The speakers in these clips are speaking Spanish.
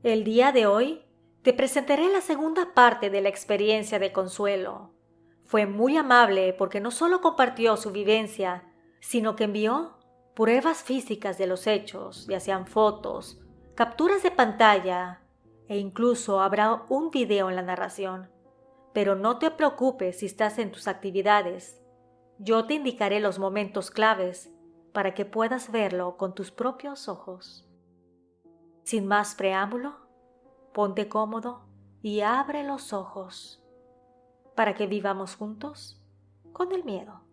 El día de hoy te presentaré la segunda parte de la experiencia de Consuelo. Fue muy amable porque no solo compartió su vivencia, sino que envió pruebas físicas de los hechos, ya sean fotos, capturas de pantalla e incluso habrá un video en la narración. Pero no te preocupes si estás en tus actividades. Yo te indicaré los momentos claves para que puedas verlo con tus propios ojos. Sin más preámbulo, ponte cómodo y abre los ojos para que vivamos juntos con el miedo.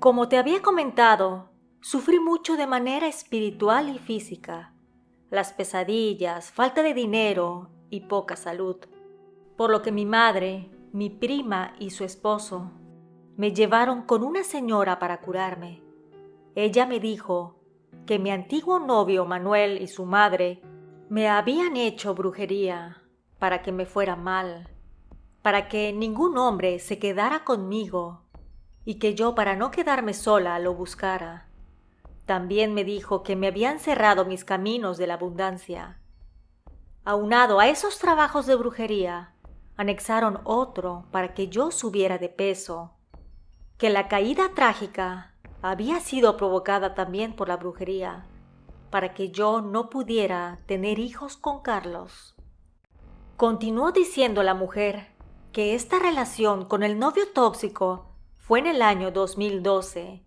Como te había comentado, sufrí mucho de manera espiritual y física. Las pesadillas, falta de dinero y poca salud. Por lo que mi madre, mi prima y su esposo me llevaron con una señora para curarme. Ella me dijo que mi antiguo novio Manuel y su madre me habían hecho brujería para que me fuera mal, para que ningún hombre se quedara conmigo y que yo para no quedarme sola lo buscara. También me dijo que me habían cerrado mis caminos de la abundancia. Aunado a esos trabajos de brujería, anexaron otro para que yo subiera de peso, que la caída trágica había sido provocada también por la brujería, para que yo no pudiera tener hijos con Carlos. Continuó diciendo la mujer que esta relación con el novio tóxico fue en el año 2012,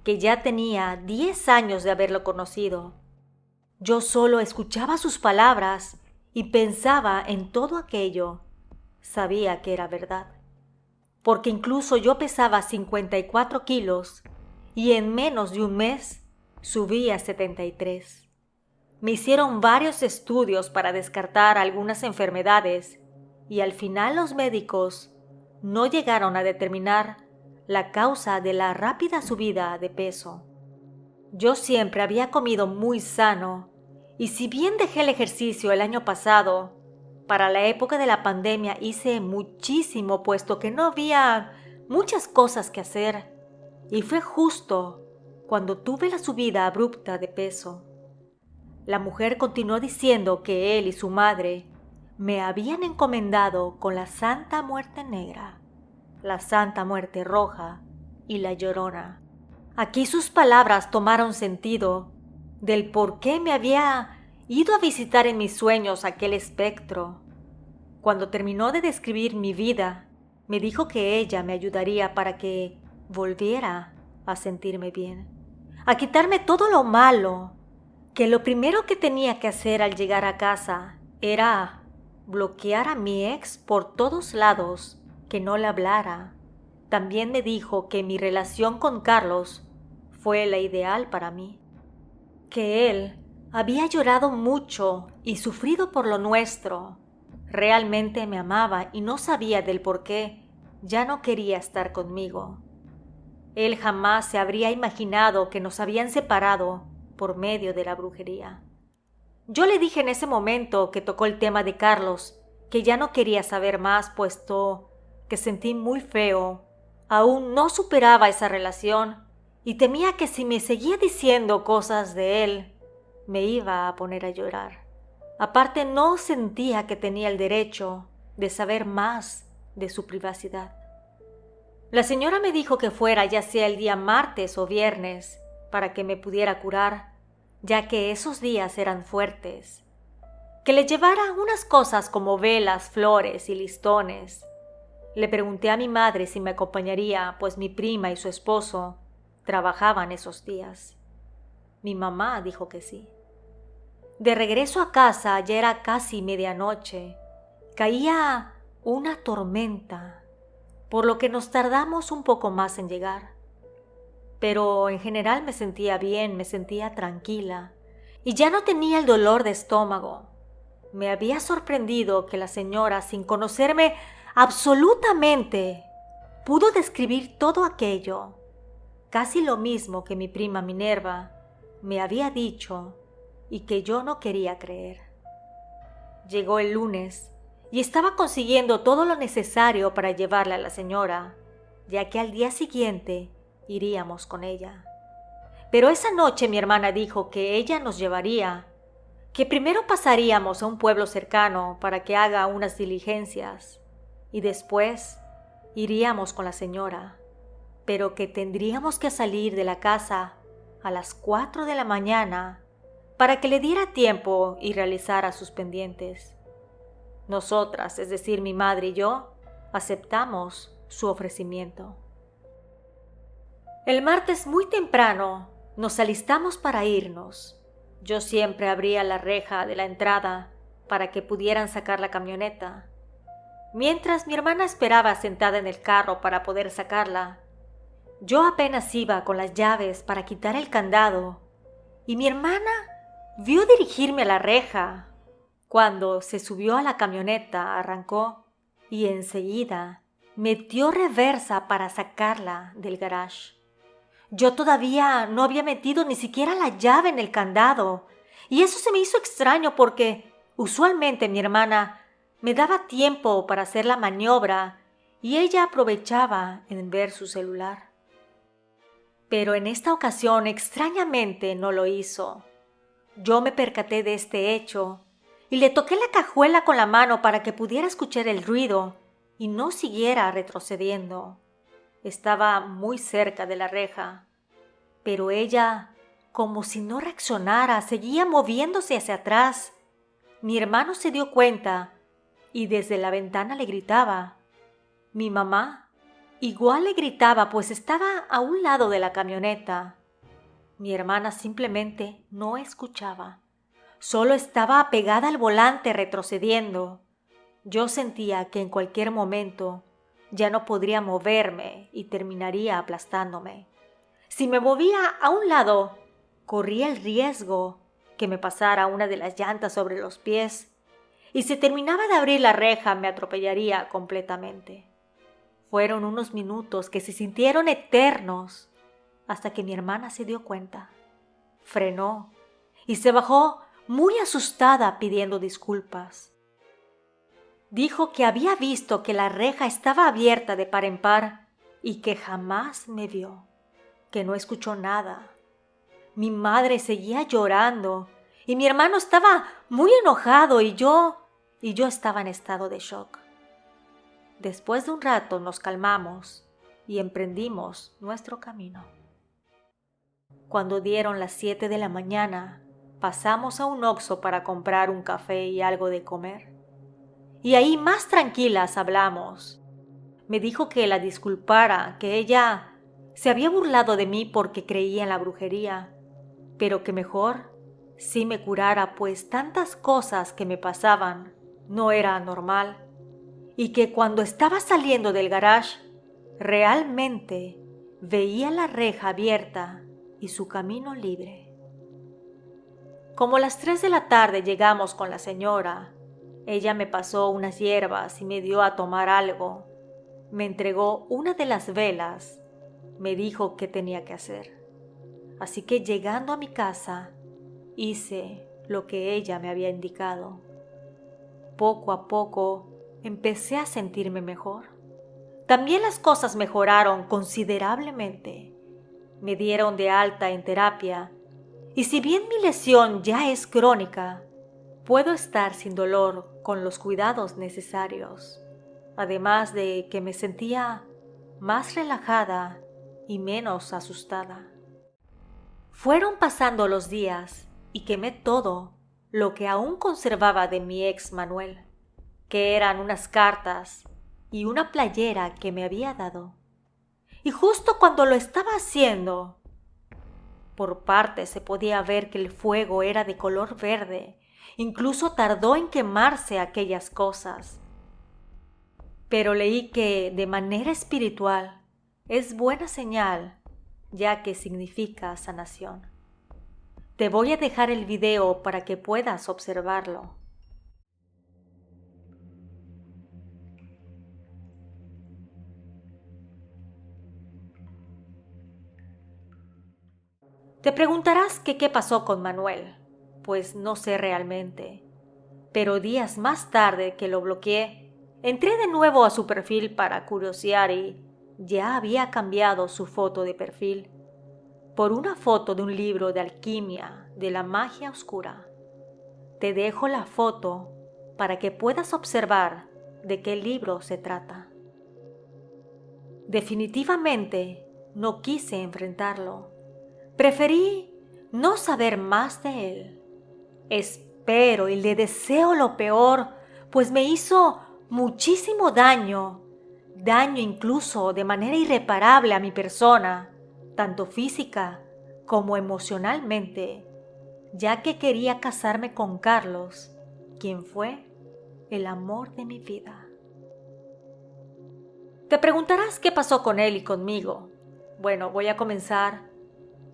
que ya tenía 10 años de haberlo conocido. Yo solo escuchaba sus palabras y pensaba en todo aquello. Sabía que era verdad, porque incluso yo pesaba 54 kilos y en menos de un mes subí a 73. Me hicieron varios estudios para descartar algunas enfermedades y al final los médicos no llegaron a determinar la causa de la rápida subida de peso. Yo siempre había comido muy sano y si bien dejé el ejercicio el año pasado, para la época de la pandemia hice muchísimo puesto que no había muchas cosas que hacer y fue justo cuando tuve la subida abrupta de peso. La mujer continuó diciendo que él y su madre me habían encomendado con la Santa Muerte Negra, la Santa Muerte Roja y la Llorona. Aquí sus palabras tomaron sentido del por qué me había ido a visitar en mis sueños aquel espectro. Cuando terminó de describir mi vida, me dijo que ella me ayudaría para que volviera a sentirme bien, a quitarme todo lo malo, que lo primero que tenía que hacer al llegar a casa era bloquear a mi ex por todos lados, que no le hablara. También me dijo que mi relación con Carlos fue la ideal para mí, que él había llorado mucho y sufrido por lo nuestro. Realmente me amaba y no sabía del por qué ya no quería estar conmigo. Él jamás se habría imaginado que nos habían separado por medio de la brujería. Yo le dije en ese momento que tocó el tema de Carlos, que ya no quería saber más, puesto que sentí muy feo. Aún no superaba esa relación y temía que si me seguía diciendo cosas de él, me iba a poner a llorar. Aparte, no sentía que tenía el derecho de saber más de su privacidad. La señora me dijo que fuera ya sea el día martes o viernes para que me pudiera curar, ya que esos días eran fuertes. Que le llevara unas cosas como velas, flores y listones. Le pregunté a mi madre si me acompañaría, pues mi prima y su esposo trabajaban esos días. Mi mamá dijo que sí. De regreso a casa ya era casi medianoche. Caía una tormenta, por lo que nos tardamos un poco más en llegar. Pero en general me sentía bien, me sentía tranquila y ya no tenía el dolor de estómago. Me había sorprendido que la señora, sin conocerme absolutamente, pudo describir todo aquello. casi lo mismo que mi prima Minerva me había dicho y que yo no quería creer. Llegó el lunes y estaba consiguiendo todo lo necesario para llevarla a la señora, ya que al día siguiente iríamos con ella. Pero esa noche mi hermana dijo que ella nos llevaría, que primero pasaríamos a un pueblo cercano para que haga unas diligencias y después iríamos con la señora, pero que tendríamos que salir de la casa a las 4 de la mañana para que le diera tiempo y realizara sus pendientes. Nosotras, es decir, mi madre y yo, aceptamos su ofrecimiento. El martes muy temprano nos alistamos para irnos. Yo siempre abría la reja de la entrada para que pudieran sacar la camioneta. Mientras mi hermana esperaba sentada en el carro para poder sacarla, yo apenas iba con las llaves para quitar el candado y mi hermana vio dirigirme a la reja. Cuando se subió a la camioneta, arrancó y enseguida metió reversa para sacarla del garage. Yo todavía no había metido ni siquiera la llave en el candado y eso se me hizo extraño porque usualmente mi hermana me daba tiempo para hacer la maniobra y ella aprovechaba en ver su celular. Pero en esta ocasión extrañamente no lo hizo. Yo me percaté de este hecho y le toqué la cajuela con la mano para que pudiera escuchar el ruido y no siguiera retrocediendo. Estaba muy cerca de la reja, pero ella, como si no reaccionara, seguía moviéndose hacia atrás. Mi hermano se dio cuenta y desde la ventana le gritaba. Mi mamá igual le gritaba, pues estaba a un lado de la camioneta. Mi hermana simplemente no escuchaba. Solo estaba pegada al volante retrocediendo. Yo sentía que en cualquier momento ya no podría moverme y terminaría aplastándome. Si me movía a un lado, corría el riesgo que me pasara una de las llantas sobre los pies y si terminaba de abrir la reja me atropellaría completamente. Fueron unos minutos que se sintieron eternos hasta que mi hermana se dio cuenta. Frenó y se bajó muy asustada pidiendo disculpas. Dijo que había visto que la reja estaba abierta de par en par y que jamás me vio, que no escuchó nada. Mi madre seguía llorando y mi hermano estaba muy enojado y yo estaba en estado de shock. Después de un rato nos calmamos y emprendimos nuestro camino. Cuando dieron las 7 de la mañana, pasamos a un Oxxo para comprar un café y algo de comer. Y ahí más tranquilas hablamos. Me dijo que la disculpara, que ella se había burlado de mí porque creía en la brujería, pero que mejor sí me curara, pues tantas cosas que me pasaban no era normal, y que cuando estaba saliendo del garage, realmente veía la reja abierta y su camino libre. Como a las 3 de la tarde llegamos con la señora, ella me pasó unas hierbas y me dio a tomar algo. Me entregó una de las velas, me dijo qué tenía que hacer. Así que llegando a mi casa, hice lo que ella me había indicado. Poco a poco empecé a sentirme mejor. También las cosas mejoraron considerablemente. Me dieron de alta en terapia y si bien mi lesión ya es crónica, puedo estar sin dolor con los cuidados necesarios, además de que me sentía más relajada y menos asustada. Fueron pasando los días y quemé todo lo que aún conservaba de mi ex Manuel, que eran unas cartas y una playera que me había dado. Y justo cuando lo estaba haciendo, por partes se podía ver que el fuego era de color verde, incluso tardó en quemarse aquellas cosas. Pero leí que de manera espiritual es buena señal, ya que significa sanación. Te voy a dejar el video para que puedas observarlo. Te preguntarás que qué pasó con Manuel. Pues no sé realmente. Pero días más tarde que lo bloqueé, entré de nuevo a su perfil para curiosear y ya había cambiado su foto de perfil por una foto de un libro de alquimia de la magia oscura. Te dejo la foto para que puedas observar de qué libro se trata. Definitivamente no quise enfrentarlo. Preferí no saber más de él. Espero y le deseo lo peor, pues me hizo muchísimo daño incluso de manera irreparable a mi persona, tanto física como emocionalmente, ya que quería casarme con Carlos, quien fue el amor de mi vida. Te preguntarás qué pasó con él y conmigo. Bueno, voy a comenzar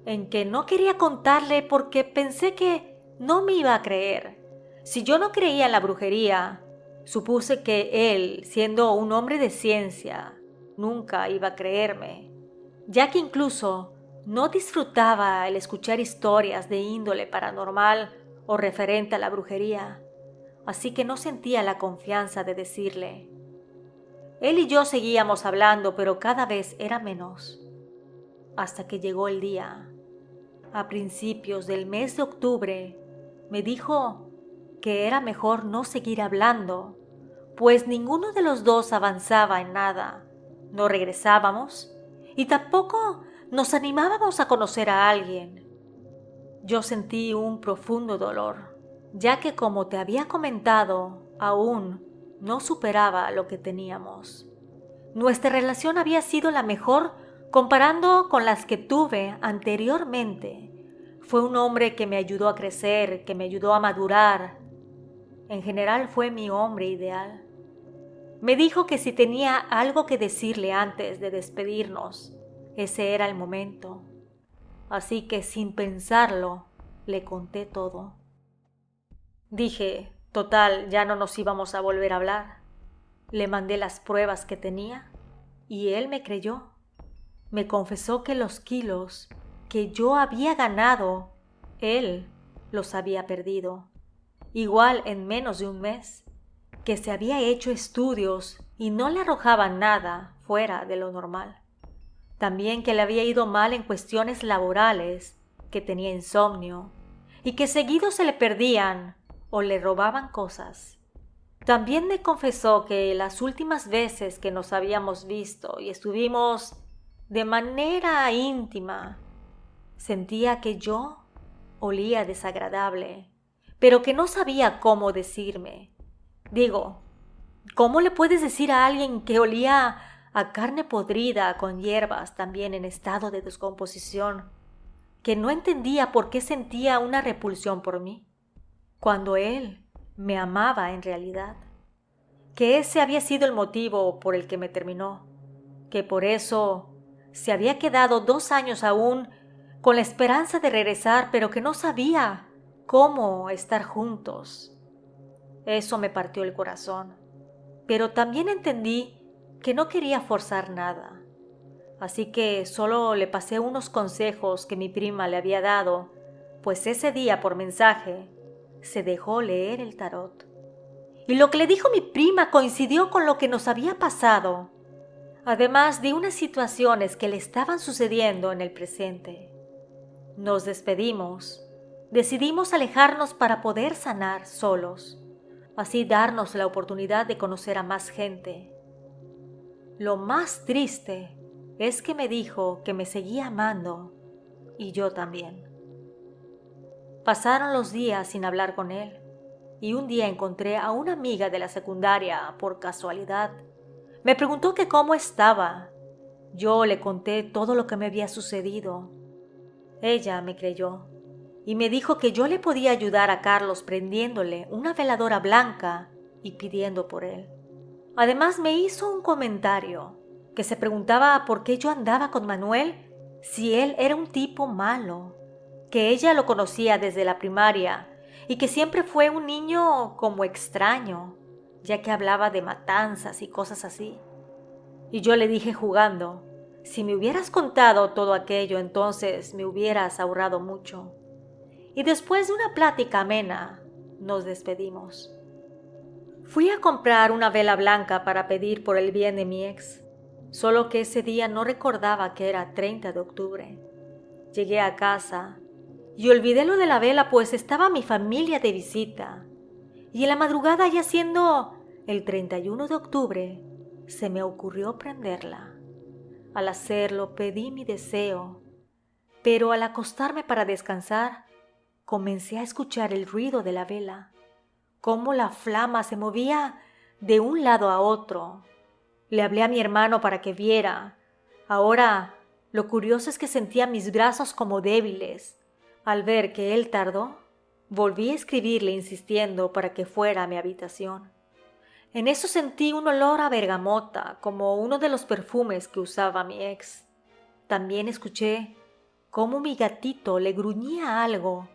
en que no quería contarle porque pensé que no me iba a creer. Si yo no creía en la brujería, supuse que él, siendo un hombre de ciencia, nunca iba a creerme, ya que incluso no disfrutaba el escuchar historias de índole paranormal o referente a la brujería, así que no sentía la confianza de decirle. Él y yo seguíamos hablando, pero cada vez era menos, hasta que llegó el día. A principios del mes de octubre, me dijo que era mejor no seguir hablando, pues ninguno de los dos avanzaba en nada. No regresábamos y tampoco nos animábamos a conocer a alguien. Yo sentí un profundo dolor, ya que como te había comentado, aún no superaba lo que teníamos. Nuestra relación había sido la mejor comparando con las que tuve anteriormente. Fue un hombre que me ayudó a crecer, que me ayudó a madurar. En general fue mi hombre ideal. Me dijo que si tenía algo que decirle antes de despedirnos, ese era el momento. Así que sin pensarlo, le conté todo. Dije, total, ya no nos íbamos a volver a hablar. Le mandé las pruebas que tenía y él me creyó. Me confesó que los kilos que yo había ganado, él los había perdido, igual en menos de un mes, que se había hecho estudios y no le arrojaban nada fuera de lo normal. También que le había ido mal en cuestiones laborales, que tenía insomnio y que seguido se le perdían o le robaban cosas. También me confesó que las últimas veces que nos habíamos visto y estuvimos de manera íntima, sentía que yo olía desagradable, pero que no sabía cómo decirme. Digo, ¿cómo le puedes decir a alguien que olía a carne podrida con hierbas también en estado de descomposición, que no entendía por qué sentía una repulsión por mí, cuando él me amaba en realidad? Que ese había sido el motivo por el que me terminó, que por eso se había quedado 2 años aún con la esperanza de regresar, pero que no sabía cómo estar juntos. Eso me partió el corazón, pero también entendí que no quería forzar nada. Así que solo le pasé unos consejos que mi prima le había dado, pues ese día por mensaje se dejó leer el tarot. Y lo que le dijo mi prima coincidió con lo que nos había pasado, además de unas situaciones que le estaban sucediendo en el presente. Nos despedimos, decidimos alejarnos para poder sanar solos, así darnos la oportunidad de conocer a más gente. Lo más triste es que me dijo que me seguía amando y yo también. Pasaron los días sin hablar con él. Y un día encontré a una amiga de la secundaria por casualidad. Me preguntó que cómo estaba. Yo le conté todo lo que me había sucedido. Ella me creyó y me dijo que yo le podía ayudar a Carlos prendiéndole una veladora blanca y pidiendo por él. Además me hizo un comentario que se preguntaba por qué yo andaba con Manuel si él era un tipo malo, que ella lo conocía desde la primaria y que siempre fue un niño como extraño, ya que hablaba de matanzas y cosas así. Y yo le dije jugando, Si me hubieras contado todo aquello, entonces me hubieras ahorrado mucho. Y después de una plática amena, nos despedimos. Fui a comprar una vela blanca para pedir por el bien de mi ex, solo que ese día no recordaba que era 30 de octubre. Llegué a casa y olvidé lo de la vela, pues estaba mi familia de visita. Y en la madrugada, ya siendo el 31 de octubre, se me ocurrió prenderla. Al hacerlo pedí mi deseo, pero al acostarme para descansar, comencé a escuchar el ruido de la vela, cómo la flama se movía de un lado a otro. Le hablé a mi hermano para que viera. Ahora, lo curioso es que sentía mis brazos como débiles. Al ver que él tardó, volví a escribirle insistiendo para que fuera a mi habitación. En eso sentí un olor a bergamota, como uno de los perfumes que usaba mi ex. También escuché cómo mi gatito le gruñía algo,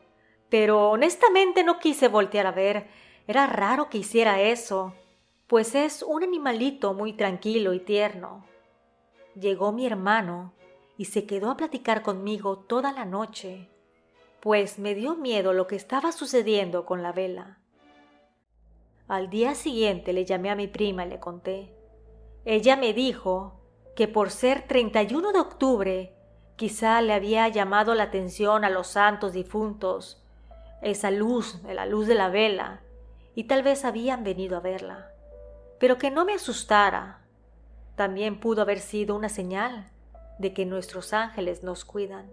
pero honestamente no quise voltear a ver. Era raro que hiciera eso, pues es un animalito muy tranquilo y tierno. Llegó mi hermano y se quedó a platicar conmigo toda la noche, pues me dio miedo lo que estaba sucediendo con la vela. Al día siguiente le llamé a mi prima y le conté. Ella me dijo que por ser 31 de octubre, quizá le había llamado la atención a los santos difuntos, esa luz, la luz de la vela, y tal vez habían venido a verla. Pero que no me asustara. También pudo haber sido una señal de que nuestros ángeles nos cuidan.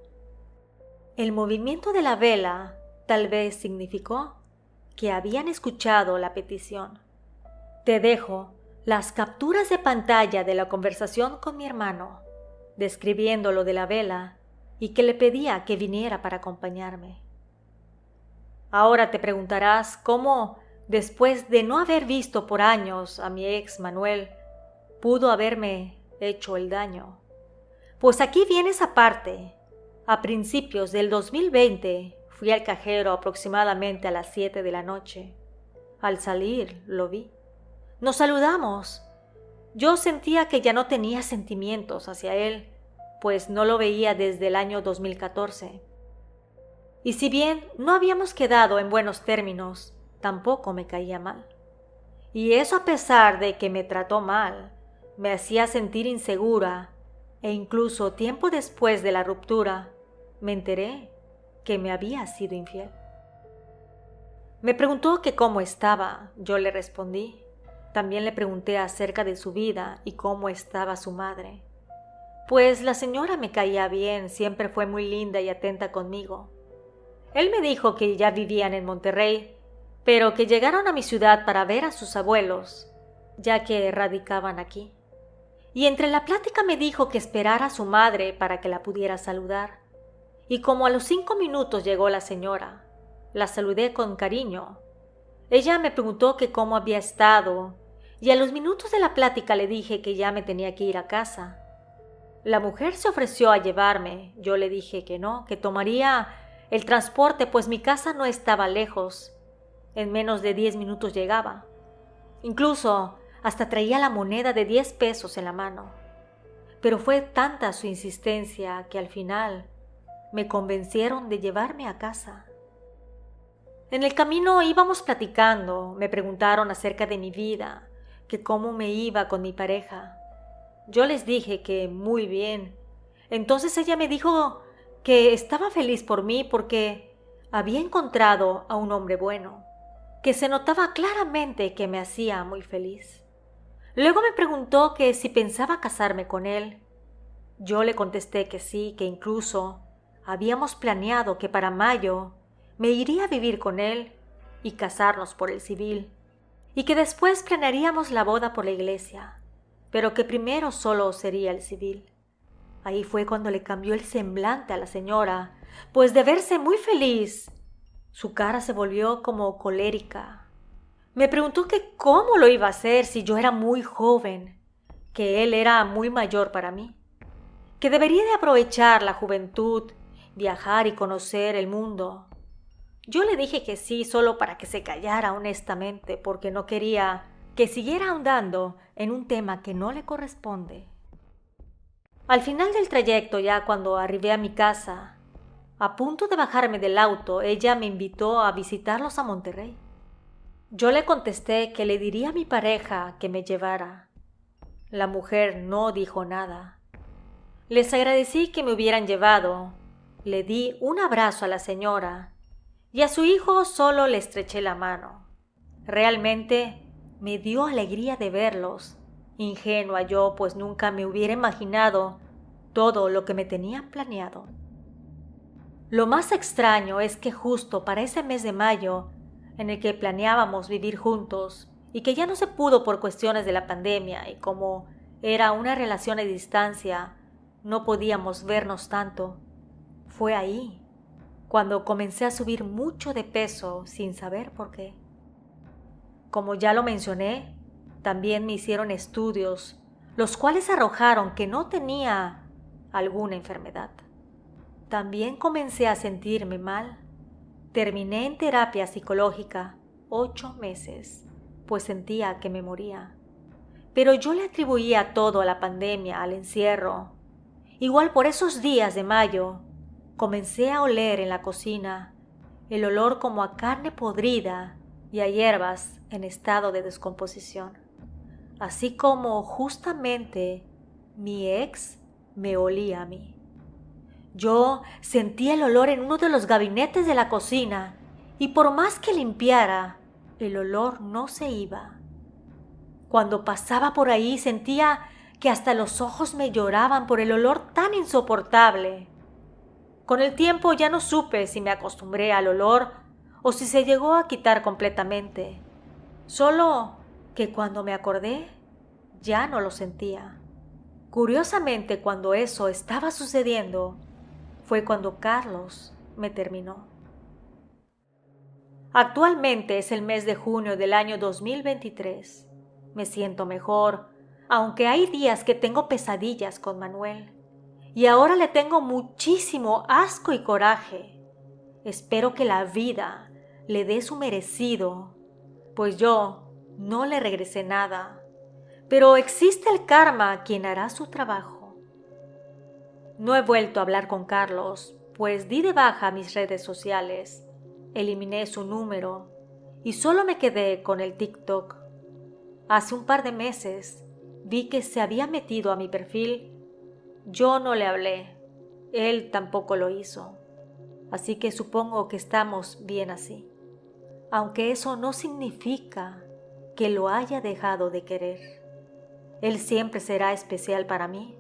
El movimiento de la vela tal vez significó que habían escuchado la petición. Te dejo las capturas de pantalla de la conversación con mi hermano, describiendo lo de la vela y que le pedía que viniera para acompañarme. Ahora te preguntarás cómo, después de no haber visto por años a mi ex Manuel, pudo haberme hecho el daño. Pues aquí viene esa parte. A principios del 2020 fui al cajero aproximadamente a las 7 de la noche. Al salir lo vi. Nos saludamos. Yo sentía que ya no tenía sentimientos hacia él, pues no lo veía desde el año 2014. Y si bien no habíamos quedado en buenos términos, tampoco me caía mal. Y eso, a pesar de que me trató mal, me hacía sentir insegura, e incluso tiempo después de la ruptura, me enteré que me había sido infiel. Me preguntó que cómo estaba, yo le respondí. También le pregunté acerca de su vida y cómo estaba su madre. Pues la señora me caía bien, siempre fue muy linda y atenta conmigo. Él me dijo que ya vivían en Monterrey, pero que llegaron a mi ciudad para ver a sus abuelos, ya que radicaban aquí. Y entre la plática me dijo que esperara a su madre para que la pudiera saludar. Y como a los 5 minutos llegó la señora, la saludé con cariño. Ella me preguntó que cómo había estado, y a los minutos de la plática le dije que ya me tenía que ir a casa. La mujer se ofreció a llevarme. Yo le dije que no, que tomaría el transporte, pues mi casa no estaba lejos. En menos de 10 minutos llegaba. Incluso hasta traía la moneda de 10 pesos en la mano. Pero fue tanta su insistencia que al final me convencieron de llevarme a casa. En el camino íbamos platicando, me preguntaron acerca de mi vida, que cómo me iba con mi pareja. Yo les dije que muy bien. Entonces ella me dijo que estaba feliz por mí porque había encontrado a un hombre bueno, que se notaba claramente que me hacía muy feliz. Luego me preguntó que si pensaba casarme con él. Yo le contesté que sí, que incluso habíamos planeado que para mayo me iría a vivir con él y casarnos por el civil, y que después planearíamos la boda por la iglesia, pero que primero solo sería el civil. Ahí fue cuando le cambió el semblante a la señora, pues de verse muy feliz, su cara se volvió como colérica. Me preguntó que cómo lo iba a hacer si yo era muy joven, que él era muy mayor para mí, que debería de aprovechar la juventud, viajar y conocer el mundo. Yo le dije que sí, solo para que se callara honestamente, porque no quería que siguiera ahondando en un tema que no le corresponde. Al final del trayecto, ya cuando arribé a mi casa, a punto de bajarme del auto, ella me invitó a visitarlos a Monterrey. Yo le contesté que le diría a mi pareja que me llevara. La mujer no dijo nada. Les agradecí que me hubieran llevado, le di un abrazo a la señora y a su hijo solo le estreché la mano. Realmente me dio alegría de verlos. Ingenua yo, pues nunca me hubiera imaginado todo lo que me tenían planeado. Lo más extraño es que justo para ese mes de mayo, en el que planeábamos vivir juntos y que ya no se pudo por cuestiones de la pandemia y como era una relación a distancia, no podíamos vernos tanto, fue ahí cuando comencé a subir mucho de peso sin saber por qué. Como ya lo mencioné, también me hicieron estudios, los cuales arrojaron que no tenía alguna enfermedad. También comencé a sentirme mal. Terminé en terapia psicológica 8 meses, pues sentía que me moría. Pero yo le atribuía todo a la pandemia, al encierro. Igual por esos días de mayo, comencé a oler en la cocina el olor como a carne podrida y a hierbas en estado de descomposición. Así como justamente mi ex me olía a mí. Yo sentía el olor en uno de los gabinetes de la cocina y por más que limpiara, el olor no se iba. Cuando pasaba por ahí sentía que hasta los ojos me lloraban por el olor tan insoportable. Con el tiempo ya no supe si me acostumbré al olor o si se llegó a quitar completamente. Solo que cuando me acordé, ya no lo sentía. Curiosamente, cuando eso estaba sucediendo, fue cuando Carlos me terminó. Actualmente es el mes de junio del año 2023. Me siento mejor, aunque hay días que tengo pesadillas con Manuel. Y ahora le tengo muchísimo asco y coraje. Espero que la vida le dé su merecido, pues yo no le regresé nada. Pero existe el karma quien hará su trabajo. No he vuelto a hablar con Carlos, pues di de baja mis redes sociales, eliminé su número y solo me quedé con el TikTok. Hace un par de meses vi que se había metido a mi perfil. Yo no le hablé, él tampoco lo hizo, así que supongo que estamos bien así, aunque eso no significa que lo haya dejado de querer. Él siempre será especial para mí,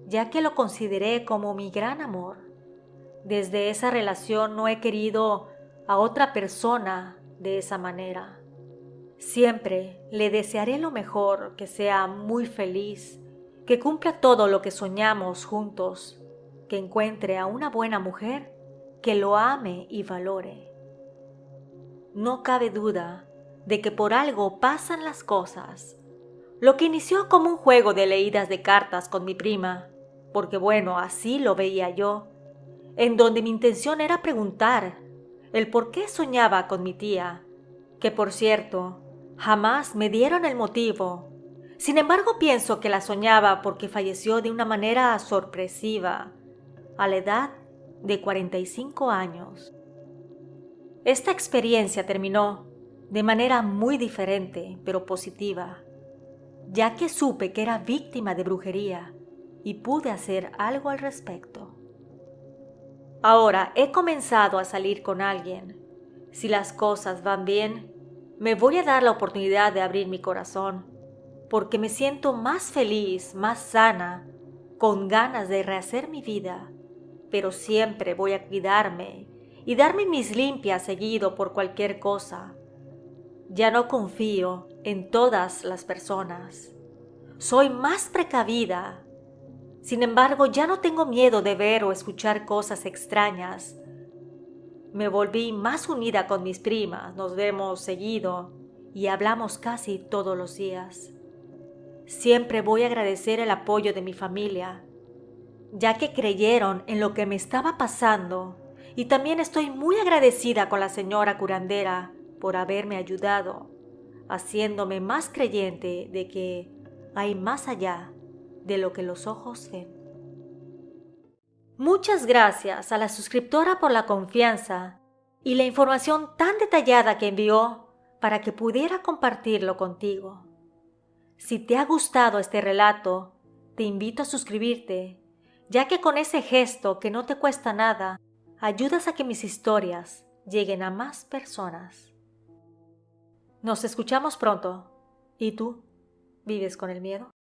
ya que lo consideré como mi gran amor. Desde esa relación no he querido a otra persona de esa manera. Siempre le desearé lo mejor, que sea muy feliz, que cumpla todo lo que soñamos juntos, que encuentre a una buena mujer que lo ame y valore. No cabe duda de que por algo pasan las cosas. Lo que inició como un juego de leídas de cartas con mi prima, porque bueno, así lo veía yo, en donde mi intención era preguntar el por qué soñaba con mi tía, que por cierto, jamás me dieron el motivo. Sin embargo, pienso que la soñaba porque falleció de una manera sorpresiva, a la edad de 45 años. Esta experiencia terminó de manera muy diferente, pero positiva, ya que supe que era víctima de brujería y pude hacer algo al respecto. Ahora he comenzado a salir con alguien. Si las cosas van bien, me voy a dar la oportunidad de abrir mi corazón, porque me siento más feliz, más sana, con ganas de rehacer mi vida, pero siempre voy a cuidarme y darme mis limpias seguido por cualquier cosa. Ya no confío en todas las personas. Soy más precavida. Sin embargo, ya no tengo miedo de ver o escuchar cosas extrañas. Me volví más unida con mis primas, nos vemos seguido y hablamos casi todos los días. Siempre voy a agradecer el apoyo de mi familia, ya que creyeron en lo que me estaba pasando, y también estoy muy agradecida con la señora curandera por haberme ayudado, haciéndome más creyente de que hay más allá de lo que los ojos ven. Muchas gracias a la suscriptora por la confianza y la información tan detallada que envió para que pudiera compartirlo contigo. Si te ha gustado este relato, te invito a suscribirte, ya que con ese gesto que no te cuesta nada, ayudas a que mis historias lleguen a más personas. Nos escuchamos pronto. ¿Y tú? ¿Vives con el miedo?